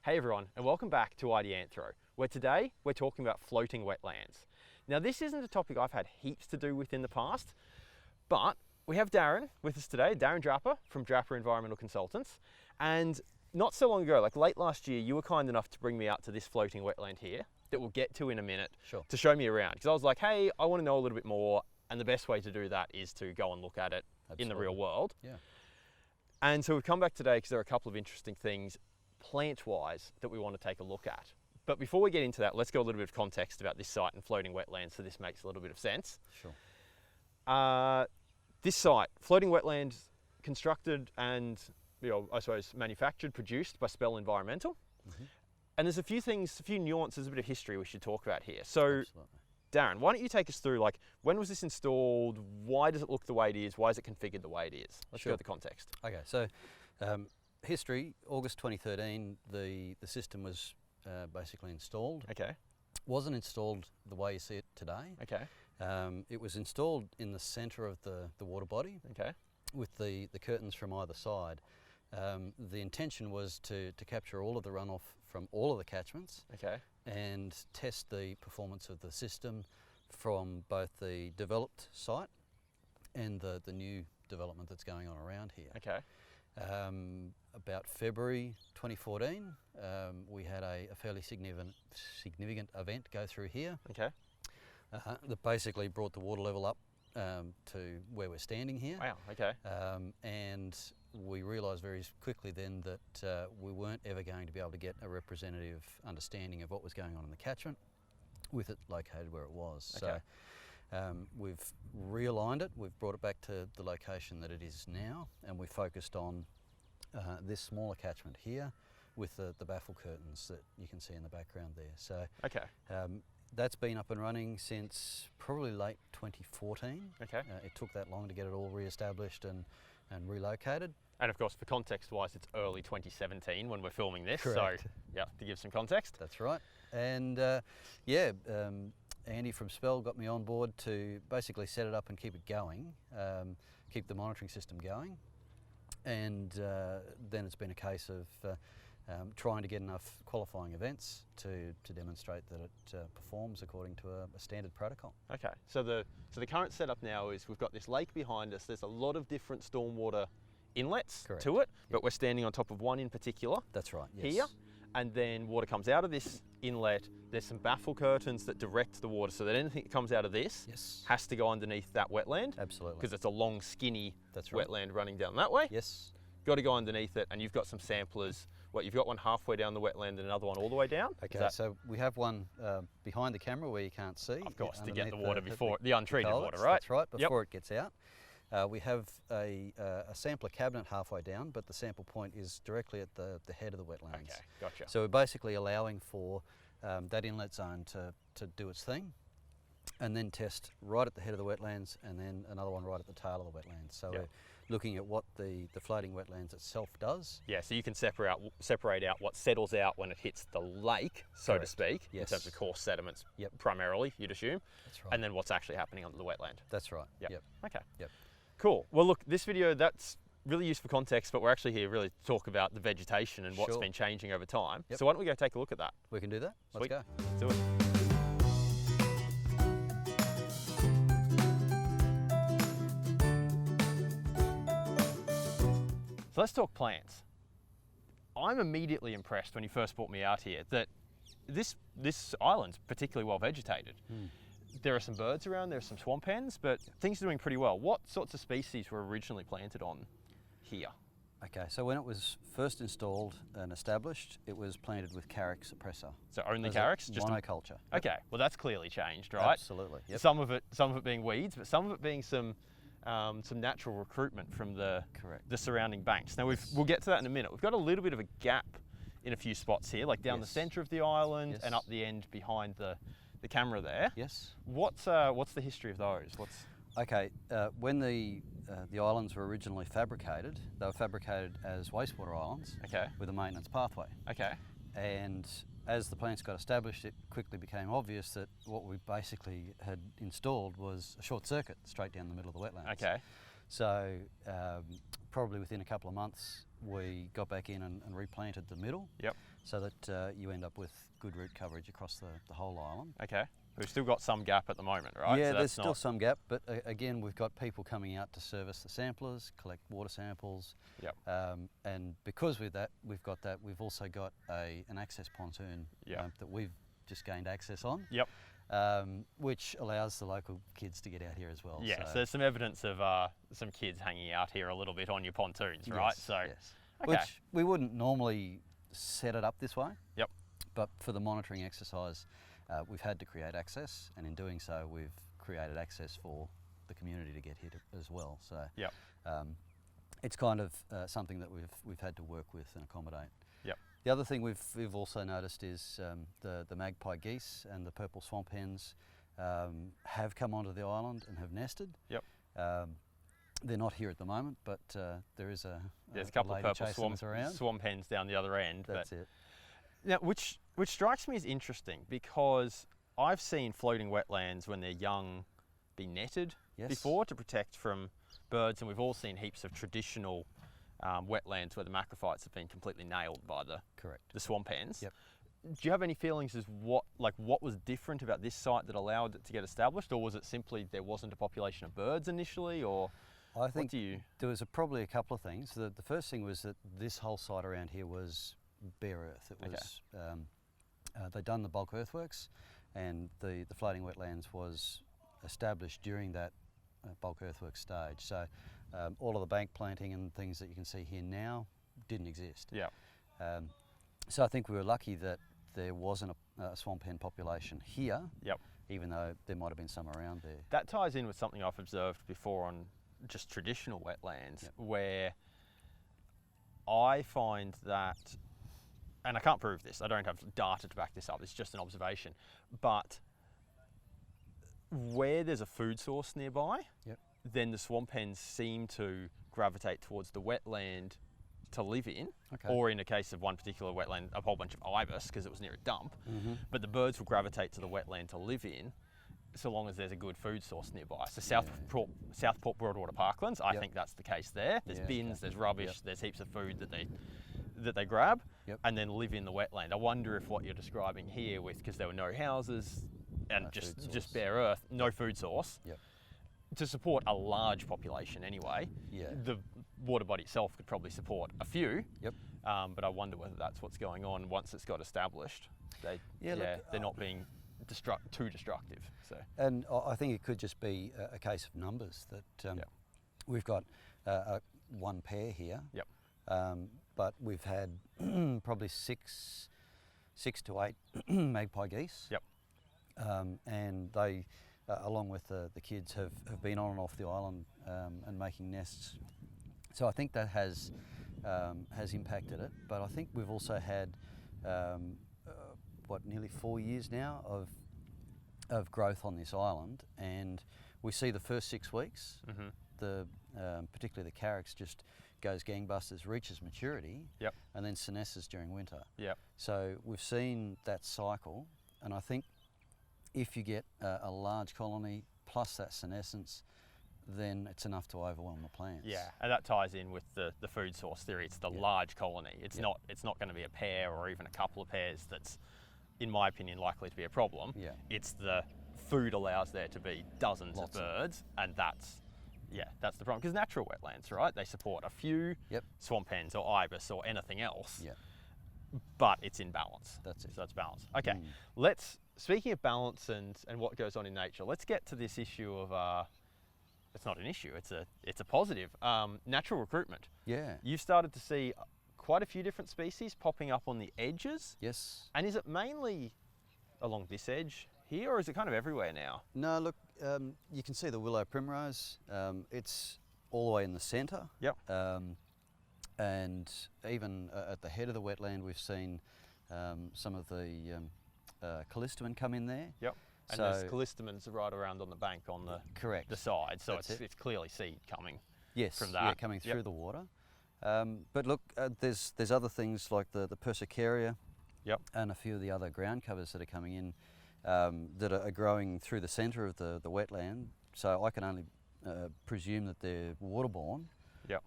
Hey everyone, and welcome back to Ideanthro, where today we're talking about floating wetlands. Now this isn't a topic I've had heaps to do with in the past, but we have Darren with us today, Darren Draper from Draper Environmental Consultants, and not so long ago, like late last year, you were kind enough to bring me out to this floating wetland here that we'll get to in a minute. Sure. To show me around, because I was like, hey, I want to know a little bit more, and the best way to do that is to go and look at it Absolutely. in the real world. Yeah. And so we've come back today because there are a couple of interesting things plant-wise that we want to take a look at. But before we get into that, let's go a little bit of context about this site and floating wetlands so this makes a little bit of sense. Sure. This site, floating wetland, constructed and, I suppose manufactured, produced by Spell Environmental. Mm-hmm. And there's a few things, a few nuances, a bit of history we should talk about here. So Absolutely. Darren, why don't you take us through, like, when was this installed? Why does it look the way it is? Why is it configured the way it is? Let's Sure. go to the context. Okay, so history, August 2013, the system was basically installed. Okay. Wasn't installed the way you see it today. Okay. It was installed in the centre of the water body Okay. with the curtains from either side. The intention was to capture all of the runoff from all of the catchments Okay. and test the performance of the system from both the developed site and the new development that's going on around here. Okay. About February 2014, we had a fairly significant event go through here Okay. that basically brought the water level up to where we're standing here. Wow. Okay. And we realised very quickly then that we weren't ever going to be able to get a representative understanding of what was going on in the catchment with it located where it was. Okay. So we've realigned it, we've brought it back to the location that it is now, and we focused on this smaller catchment here with the baffle curtains that you can see in the background there. So Okay. that's been up and running since probably late 2014. Okay. It took that long to get it all re-established and relocated. And of course, for context-wise, it's early 2017 when we're filming this. Correct. So, yeah, to give some context. That's right. And Andy from Spell got me on board to basically set it up and keep it going, keep the monitoring system going. And then it's been a case of trying to get enough qualifying events to demonstrate that it performs according to a standard protocol. Okay. So the current setup now is we've got this lake behind us. There's a lot of different stormwater inlets Correct. to it, but we're standing on top of one in particular. That's right. Yes. Here. And then water comes out of this inlet. There's some baffle curtains that direct the water so that anything that comes out of this Yes. has to go underneath that wetland. Absolutely. Because it's a long, skinny That's right. wetland running down that way. Yes. Got to go underneath it, and you've got some samplers. What, you've got one halfway down the wetland and another one all the way down? Okay, so we have one behind the camera where you can't see. Of course, to get the underneath water before, the untreated water, culverts. right? That's right, Yep. before it gets out. We have a sampler cabinet halfway down, but the sample point is directly at the head of the wetlands. Okay, gotcha. So we're basically allowing for that inlet zone to do its thing, and then test right at the head of the wetlands, and then another one right at the tail of the wetlands. So Yep. we're looking at what the floating wetlands itself does. Yeah, so you can separate out what settles out when it hits the lake, so Correct. to speak, Yes. in terms of coarse sediments, Yep. primarily, you'd assume, That's right. and then what's actually happening under the wetland. That's right. Yep. Okay. Yep. Cool. Well, look, this video, that's really useful context, but we're actually here really to talk about the vegetation and what's Sure. been changing over time. Yep. So why don't we go take a look at that? We can do that. Sweet. Let's go. Let's do it. So let's talk plants. I'm immediately impressed when you first brought me out here that this island's particularly well vegetated. There are some birds around, there are some swamp hens, but things are doing pretty well. What sorts of species were originally planted on here? Okay, so when it was first installed and established, it was planted with Carex appressa. So only As a Carex? Just monoculture. Okay, well that's clearly changed, right? Absolutely. Yep. Some of it being weeds, but some of it being some natural recruitment from the Correct. surrounding banks. Now we'll get to that in a minute. We've got a little bit of a gap in a few spots here, like down the Yes. centre of the island Yes. and up the end behind the camera there. Yes. What's the history of those? Okay, when the islands were originally fabricated, they were fabricated as wastewater islands Okay. with a maintenance pathway. Okay. And as the plants got established, it quickly became obvious that what we basically had installed was a short circuit straight down the middle of the wetlands. Okay. So probably within a couple of months, we got back in and replanted the middle. Yep. So that you end up with good root coverage across the whole island. Okay. We've still got some gap at the moment, right? Yeah, So there's still some gap, but again, we've got people coming out to service the samplers, collect water samples. Yep. And because we've got that, we've also got an access pontoon that we've just gained access on. Yep. Which allows the local kids to get out here as well. Yeah, so there's some evidence of some kids hanging out here a little bit on your pontoons, right? Yes, So, yes. okay. Which we wouldn't normally set it up this way. Yep. But for the monitoring exercise, we've had to create access, and in doing so, we've created access for the community to get here as well. So, yep. It's kind of something that we've had to work with and accommodate. Yep. The other thing we've also noticed is the magpie geese and the purple swamp hens have come onto the island and have nested. Yep. They're not here at the moment, but there is there's a couple of lady purple chasing us around. swamp hens down the other end. That's it. Now, which strikes me as interesting, because I've seen floating wetlands when they're young be netted before to protect from birds, and we've all seen heaps of traditional wetlands where the macrophytes have been completely nailed by the swamp hens. Yep. Do you have any feelings as what was different about this site that allowed it to get established, or was it simply there wasn't a population of birds initially, or I think what do you... there was probably a couple of things. The first thing was that this whole site around here was bare earth. It was they'd done the bulk earthworks, and the floating wetlands was established during that bulk earthwork stage. So all of the bank planting and things that you can see here now didn't exist. Yeah. So I think we were lucky that there wasn't a swamp hen population here. Yep. Even though there might have been some around there. That ties in with something I've observed before on just traditional wetlands, where I find that, and I can't prove this, I don't have data to back this up, it's just an observation, but where there's a food source nearby, then the swamp hens seem to gravitate towards the wetland to live in, or in a case of one particular wetland, a whole bunch of ibis because it was near a dump, but the birds will gravitate to the wetland to live in so long as there's a good food source nearby. So Southport Broadwater Parklands, I think that's the case there. There's bins, there's rubbish, there's heaps of food that they grab and then live in the wetland. I wonder if what you're describing here with, because there were no houses and just bare earth, no food source, to support a large population anyway, the water body itself could probably support a few, but I wonder whether that's what's going on once it's got established. They're not being too destructive. So. And I think it could just be a case of numbers, that we've got one pair here, but we've had probably six to eight magpie geese, and they, along with the kids, have been on and off the island and making nests. So I think that has impacted it, but I think we've also had nearly 4 years now of growth on this island, and we see the first 6 weeks, particularly the Carex just goes gangbusters, reaches maturity, and then senesces during winter. So we've seen that cycle, and I think if you get a large colony plus that senescence, then it's enough to overwhelm the plants. Yeah, and that ties in with the food source theory. It's the large colony. It's not going to be a pair or even a couple of pairs that's, in my opinion, likely to be a problem. It's the food allows there to be dozens of birds, and that's the problem. Because natural wetlands, right? They support a few swamp hens or ibis or anything else, but it's in balance. That's it. So it's balance. Okay, speaking of balance and what goes on in nature, let's get to this issue of it's not an issue, it's a positive, natural recruitment. You've started to see quite a few different species popping up on the edges. And is it mainly along this edge here, or is it kind of everywhere now? No, look, you can see the willow primrose. It's all the way in the centre. And even at the head of the wetland, we've seen some of the Callistemon come in there. And there's Callistemons right around on the bank on the side, so it's clearly seed coming from that. Coming through the water. But look, there's other things like the Persicaria and a few of the other ground covers that are coming in that are growing through the centre of the wetland. So I can only presume that they're waterborne. Yep.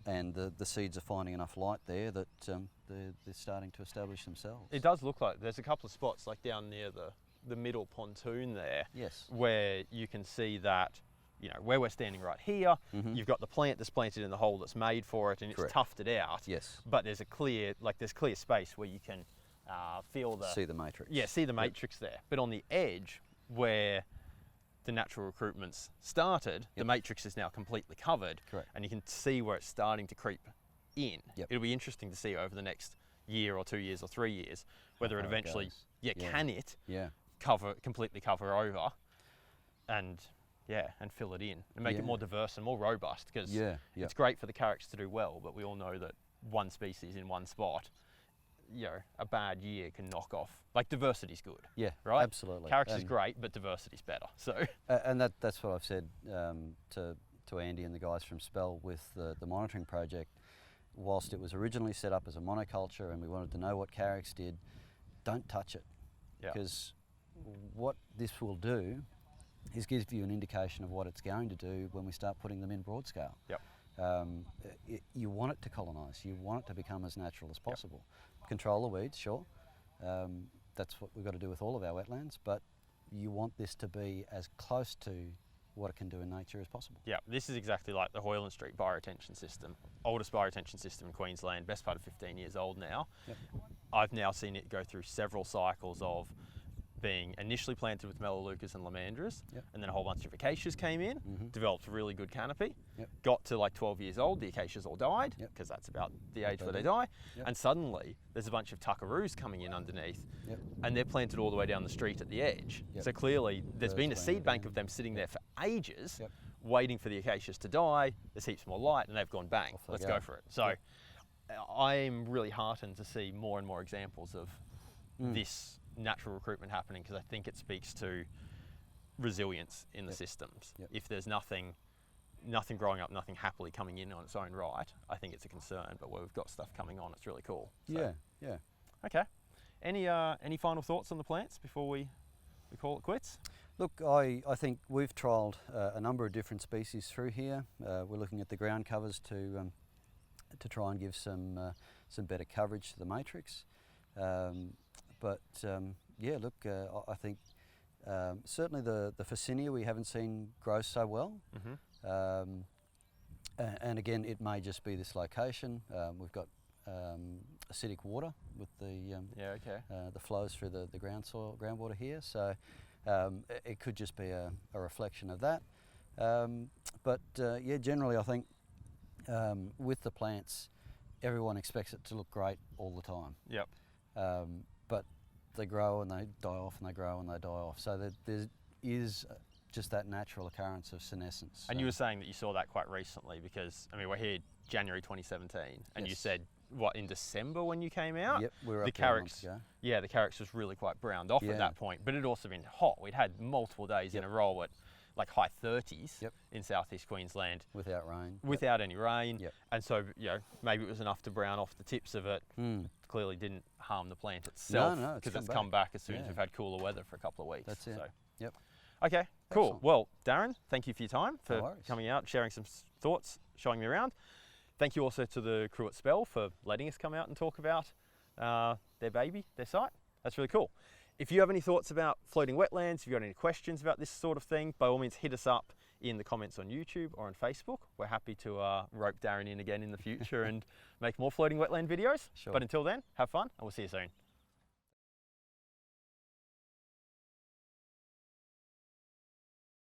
And the seeds are finding enough light there that they're starting to establish themselves. It does look like there's a couple of spots like down near the middle pontoon there, Yes. where you can see that, you know, where we're standing right here, you've got the plant that's planted in the hole that's made for it, and it's Correct. tufted out. Yes. But there's clear space where you can feel See the matrix. Yeah, see the matrix there. But on the edge where the natural recruitments started, the matrix is now completely covered. Correct. And you can see where it's starting to creep in. Yep. It'll be interesting to see over the next year or 2 years or 3 years whether it eventually, can it completely cover over and fill it in and make it more diverse and more robust, because it's great for the Carex to do well, but we all know that one species in one spot, you know, a bad year can knock off. Like, diversity's good. Yeah, right? Absolutely. Carex is great, but diversity's better. So and that's what I've said to Andy and the guys from Spell with the monitoring project. Whilst it was originally set up as a monoculture and we wanted to know what Carex did, don't touch it. Because what this will do is give you an indication of what it's going to do when we start putting them in broad scale. Yep. You want it to colonise, you want it to become as natural as possible. Control the weeds, sure. That's what we've got to do with all of our wetlands, but you want this to be as close to what it can do in nature as possible. Yeah, this is exactly like the Hoyland Street bioretention system. Oldest bioretention system in Queensland, best part of 15 years old now. Yep. I've now seen it go through several cycles of being initially planted with melaleucas and lomandras, and then a whole bunch of acacias came in, developed a really good canopy, got to like 12 years old, the acacias all died, because that's about the age where they die, and suddenly there's a bunch of tuckaroos coming in underneath, and they're planted all the way down the street at the edge. So clearly there's been a seed bank of them sitting there for ages, waiting for the acacias to die, there's heaps more light, and they've gone bang, let's go for it. So I'm really heartened to see more and more examples of this natural recruitment happening, because I think it speaks to resilience in the systems. If there's nothing growing up, nothing happily coming in on its own right, I think it's a concern, but where we've got stuff coming on, it's really cool. So. Yeah. Okay. Any final thoughts on the plants before we call it quits? Look, I think we've trialled a number of different species through here. We're looking at the ground covers to try and give some better coverage to the matrix. I think certainly the Phacinia we haven't seen grow so well. And again, it may just be this location. We've got acidic water with the flows through the groundwater here, so it could just be a reflection of that. Generally I think with the plants, everyone expects it to look great all the time. Yep. But they grow and they die off, and they grow and they die off. So there is just that natural occurrence of senescence. And you were saying that you saw that quite recently, because I mean, we're here January 2017, and you said, what, in December when you came out? Yep, we were up the there a month Carex. ago. Yeah, the Carex was really quite browned off at that point, but it had also been hot. We'd had multiple days in a row at like high 30s in southeast Queensland. Without rain. Without any rain. And so, you know, maybe it was enough to brown off the tips of it. Clearly didn't harm the plant itself, because it's come back as soon as we've had cooler weather for a couple of weeks. That's it. So. Okay, cool. Excellent. Well, Darren, thank you for your time, for coming out, sharing some thoughts, showing me around. Thank you also to the crew at Spell for letting us come out and talk about their baby, their site. That's really cool. If you have any thoughts about floating wetlands, if you've got any questions about this sort of thing, by all means hit us up in the comments on YouTube or on Facebook. We're happy to rope Darren in again in the future and make more floating wetland videos. But until then, have fun, and we'll see you soon.